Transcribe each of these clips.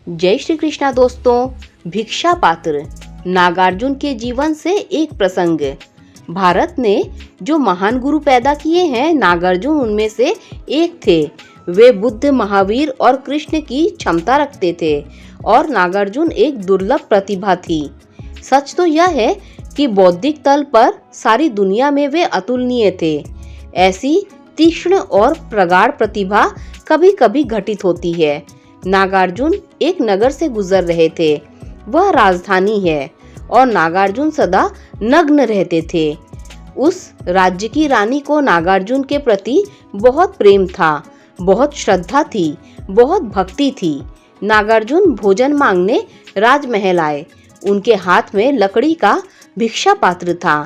जय श्री कृष्णा दोस्तों। भिक्षा पात्र नागार्जुन के जीवन से एक प्रसंग। भारत ने जो महान गुरु पैदा किए हैं, नागार्जुन उनमें से एक थे। वे बुद्ध, महावीर और कृष्ण की क्षमता रखते थे और नागार्जुन एक दुर्लभ प्रतिभा थी। सच तो यह है कि बौद्धिक तल पर सारी दुनिया में वे अतुलनीय थे। ऐसी तीक्ष्ण और प्रगाढ़ प्रतिभा कभी कभी घटित होती है। नागार्जुन एक नगर से गुजर रहे थे। वह राजधानी है और नागार्जुन सदा नग्न रहते थे। उस राज्य की रानी को नागार्जुन के प्रति बहुत प्रेम था, बहुत श्रद्धा थी, बहुत भक्ति थी। नागार्जुन भोजन मांगने राजमहल आए। उनके हाथ में लकड़ी का भिक्षा पात्र था।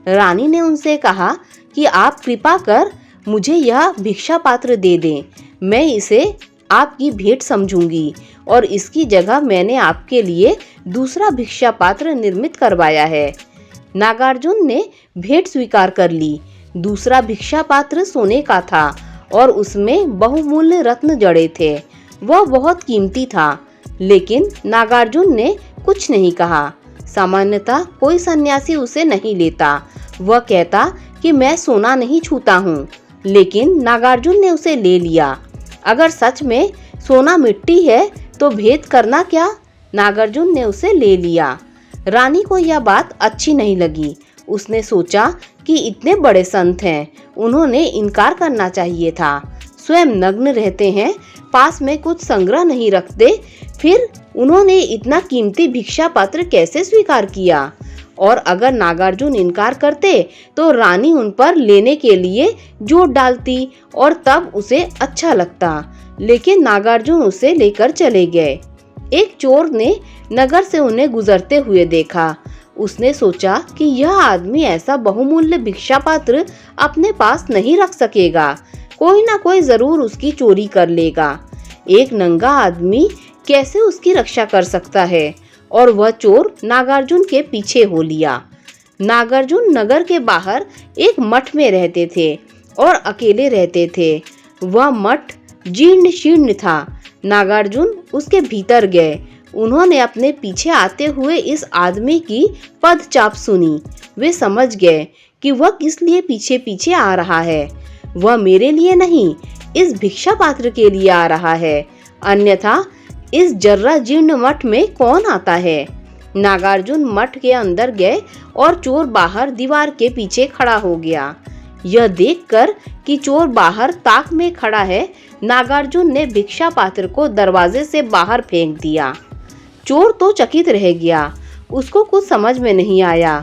रानी ने उनसे कहा कि आप कृपा कर मुझे यह भिक्षा पात्र दे दें। मैं इसे आपकी भेंट समझूंगी और इसकी जगह मैंने आपके लिए दूसरा भिक्षा पात्र निर्मित करवाया है। नागार्जुन ने भेंट स्वीकार कर ली। दूसरा भिक्षा पात्र सोने का था और उसमें बहुमूल्य रत्न जड़े थे। वह बहुत कीमती था, लेकिन नागार्जुन ने कुछ नहीं कहा। सामान्यतः कोई सन्यासी उसे नहीं लेता। वह कहता कि मैं सोना नहीं छूता हूँ, लेकिन नागार्जुन ने उसे ले लिया। अगर सच में सोना मिट्टी है तो भेद करना क्या? नागार्जुन ने उसे ले लिया। रानी को यह बात अच्छी नहीं लगी। उसने सोचा कि इतने बड़े संत हैं, उन्होंने इनकार करना चाहिए था। स्वयं नग्न रहते हैं, पास में कुछ संग्रह नहीं रखते, फिर उन्होंने इतना कीमती भिक्षा पात्र कैसे स्वीकार किया? और अगर नागार्जुन इनकार करते तो रानी उन पर लेने के लिए जोर डालती और तब उसे अच्छा लगता। लेकिन नागार्जुन उसे लेकर चले गए। एक चोर ने नगर से उन्हें गुजरते हुए देखा। उसने सोचा कि यह आदमी ऐसा बहुमूल्य भिक्षा पात्र अपने पास नहीं रख सकेगा। कोई ना कोई जरूर उसकी चोरी कर लेगा। एक नंगा आदमी कैसे उसकी रक्षा कर सकता है? और वह चोर नागार्जुन के पीछे हो लिया। नागार्जुन नगर के बाहर एक मठ में रहते थे और अकेले रहते थे। वह मठ जीर्ण शीर्ण था। नागार्जुन उसके भीतर गए। उन्होंने अपने पीछे आते हुए इस आदमी की पदचाप सुनी। वे समझ गए कि वह किस लिए पीछे पीछे आ रहा है। वह मेरे लिए नहीं, इस भिक्षा पात्र के लिए आ रहा है, अन्यथा इस जर्रा जीर्ण मठ में कौन आता है? नागार्जुन मठ के अंदर गए और चोर बाहर दीवार के पीछे खड़ा हो गया। यह देखकर कि चोर बाहर ताक में खड़ा है, नागार्जुन ने भिक्षा पात्र को दरवाजे से बाहर फेंक दिया। चोर तो चकित रह गया। उसको कुछ समझ में नहीं आया।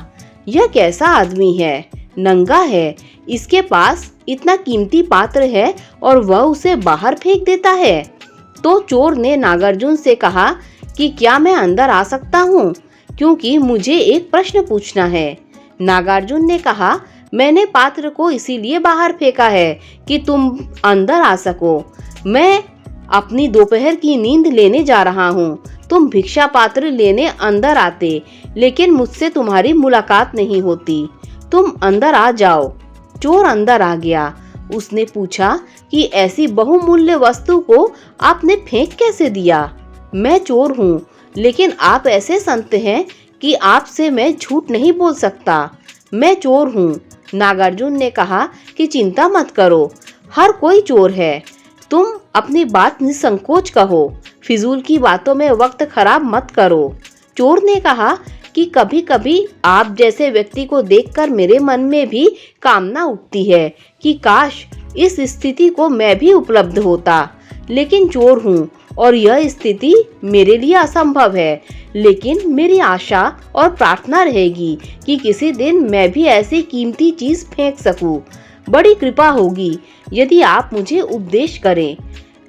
यह कैसा आदमी है? नंगा है, इसके पास इतना कीमती पात्र है और वह उसे बाहर फेंक देता है। तो चोर ने नागार्जुन से कहा कि क्या मैं अंदर आ सकता हूँ, क्योंकि मुझे एक प्रश्न पूछना है। नागार्जुन ने कहा, मैंने पात्र को इसीलिए बाहर फेंका है कि तुम अंदर आ सको। मैं अपनी दोपहर की नींद लेने जा रहा हूँ। तुम भिक्षा पात्र लेने अंदर आते, लेकिन मुझसे तुम्हारी मुलाकात नहीं होती। तुम अंदर आ जाओ। चोर अंदर आ गया। उसने पूछा कि ऐसी बहुमूल्य वस्तु को आपने फेंक कैसे दिया? मैं चोर हूँ, लेकिन आप ऐसे संत हैं कि आपसे मैं झूठ नहीं बोल सकता। मैं चोर हूँ। नागार्जुन ने कहा कि चिंता मत करो, हर कोई चोर है। तुम अपनी बात निसंकोच कहो, फिजूल की बातों में वक्त खराब मत करो। चोर ने कहा कि कभी कभी आप जैसे व्यक्ति को देखकर मेरे मन में भी कामना उठती है कि काश इस स्थिति को मैं भी उपलब्ध होता, लेकिन चोर हूँ और यह स्थिति मेरे लिए असंभव है। लेकिन मेरी आशा और प्रार्थना रहेगी कि किसी दिन मैं भी ऐसी कीमती चीज फेंक सकूं। बड़ी कृपा होगी यदि आप मुझे उपदेश करें।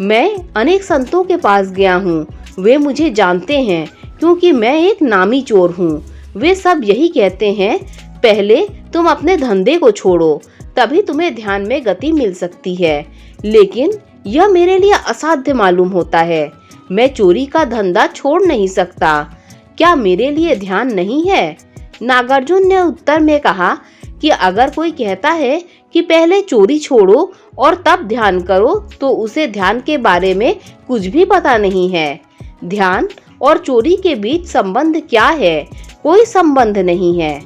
मैं अनेक संतों के पास गया हूँ, वे मुझे जानते हैं क्योंकि मैं एक नामी चोर हूँ। वे सब यही कहते हैं, पहले तुम अपने धंधे को छोड़ो, तभी तुम्हें ध्यान में गति मिल सकती है। लेकिन यह मेरे लिए असाध्य मालूम होता है। मैं चोरी का धंधा छोड़ नहीं सकता। क्या मेरे लिए ध्यान नहीं है? नागार्जुन ने उत्तर में कहा कि अगर कोई कहता है कि पहले चोरी छोड़ो और तब ध्यान करो, तो उसे ध्यान के बारे में कुछ भी पता नहीं है। ध्यान और चोरी के बीच संबंध क्या है? कोई संबंध नहीं है।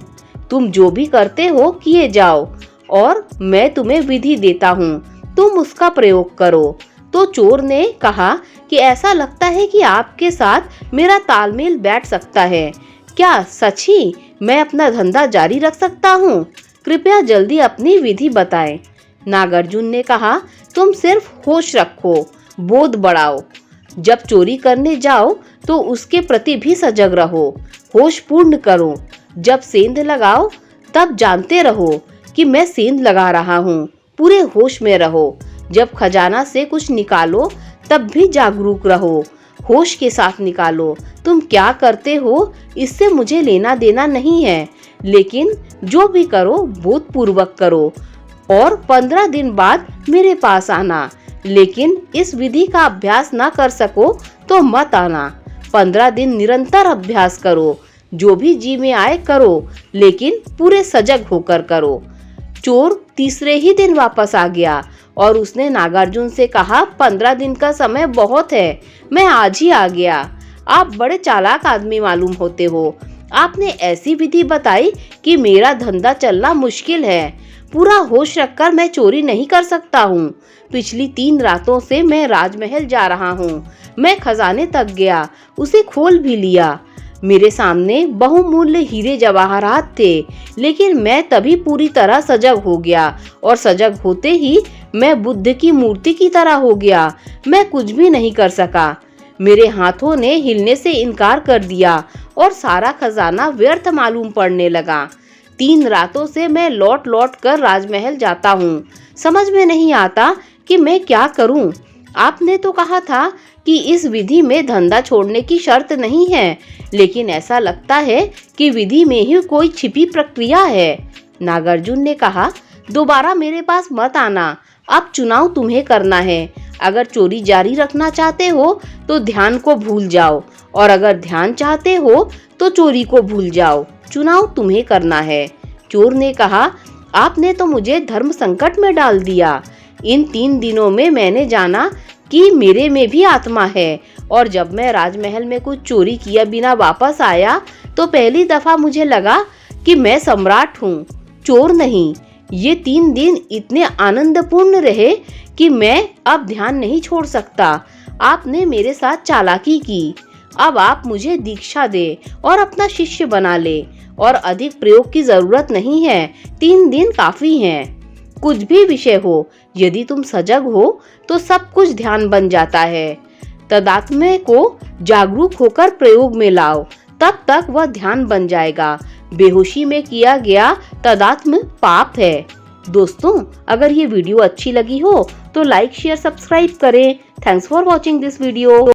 तुम जो भी करते हो किए जाओ और मैं तुम्हें विधि देता हूँ, तुम उसका प्रयोग करो। तो चोर ने कहा कि ऐसा लगता है कि आपके साथ मेरा तालमेल बैठ सकता है। क्या सच ही मैं अपना धंधा जारी रख सकता हूँ? कृपया जल्दी अपनी विधि बताएं। नागार्जुन ने कहा, तुम सिर्फ होश रखो, बोध बढ़ाओ। जब चोरी करने जाओ तो उसके प्रति भी सजग रहो, होश पूर्ण करो। जब सेंध लगाओ तब जानते रहो कि मैं सेंध लगा रहा हूँ, पूरे होश में रहो। जब खजाना से कुछ निकालो तब भी जागरूक रहो, होश के साथ निकालो। तुम क्या करते हो इससे मुझे लेना देना नहीं है, लेकिन जो भी करो बोधपूर्वक करो और 15 दिन बाद मेरे पास आना। लेकिन इस विधि का अभ्यास ना कर सको तो मत आना। 15 दिन निरंतर अभ्यास करो, जो भी जी में आए करो, लेकिन पूरे सजग होकर करो। चोर तीसरे ही दिन वापस आ गया और उसने नागार्जुन से कहा, 15 दिन का समय बहुत है, मैं आज ही आ गया। आप बड़े चालाक आदमी मालूम होते हो। आपने ऐसी विधि बताई कि मेरा धंधा चलना मुश्किल है। पूरा होश रखकर मैं चोरी नहीं कर सकता हूँ। पिछली 3 रातों से मैं राजमहल जा रहा हूँ। मैं खजाने तक गया, उसे खोल भी लिया। मेरे सामने बहुमूल्य हीरे जवाहरात थे, लेकिन मैं तभी पूरी तरह सजग हो गया और सजग होते ही मैं बुद्ध की मूर्ति की तरह हो गया। मैं कुछ भी नहीं कर सका। मेरे हाथों ने हिलने से इनकार कर दिया और सारा खजाना व्यर्थ मालूम पड़ने लगा। 3 रातों से मैं लौट लौट कर राजमहल जाता हूँ। समझ में नहीं आता कि मैं क्या करूँ। आपने तो कहा था कि इस विधि में धंधा छोड़ने की शर्त नहीं है, लेकिन ऐसा लगता है कि विधि में ही कोई छिपी प्रक्रिया है। नागार्जुन ने कहा, दोबारा मेरे पास मत आना, अब चुनाव तुम्हें करना है। अगर चोरी जारी रखना चाहते हो तो ध्यान को भूल जाओ, और अगर ध्यान चाहते हो तो चोरी को भूल जाओ। चुनाव तुम्हें करना है। चोर ने कहा, आपने तो मुझे धर्म संकट में डाल दिया। इन 3 दिनों में मैंने जाना कि मेरे में भी आत्मा है, और जब मैं राजमहल में कुछ चोरी किया बिना वापस आया तो पहली दफा मुझे लगा कि मैं सम्राट हूँ, चोर नहीं। ये 3 दिन इतने आनंदपूर्ण रहे कि मैं अब ध्यान नहीं छोड़ सकता। आपने मेरे साथ चालाकी की। अब आप मुझे दीक्षा दे और अपना शिष्य बना ले, और अधिक प्रयोग की जरूरत नहीं है। 3 दिन काफी हैं। कुछ भी विषय हो, यदि तुम सजग हो तो सब कुछ ध्यान बन जाता है। तदात्म्य को जागरूक होकर प्रयोग में लाओ, तब तक वह ध्यान बन जाएगा। बेहोशी में किया गया तदात्म्य पाप है। दोस्तों, अगर ये वीडियो अच्छी लगी हो तो लाइक शेयर सब्सक्राइब करें। Thanks for watching this video.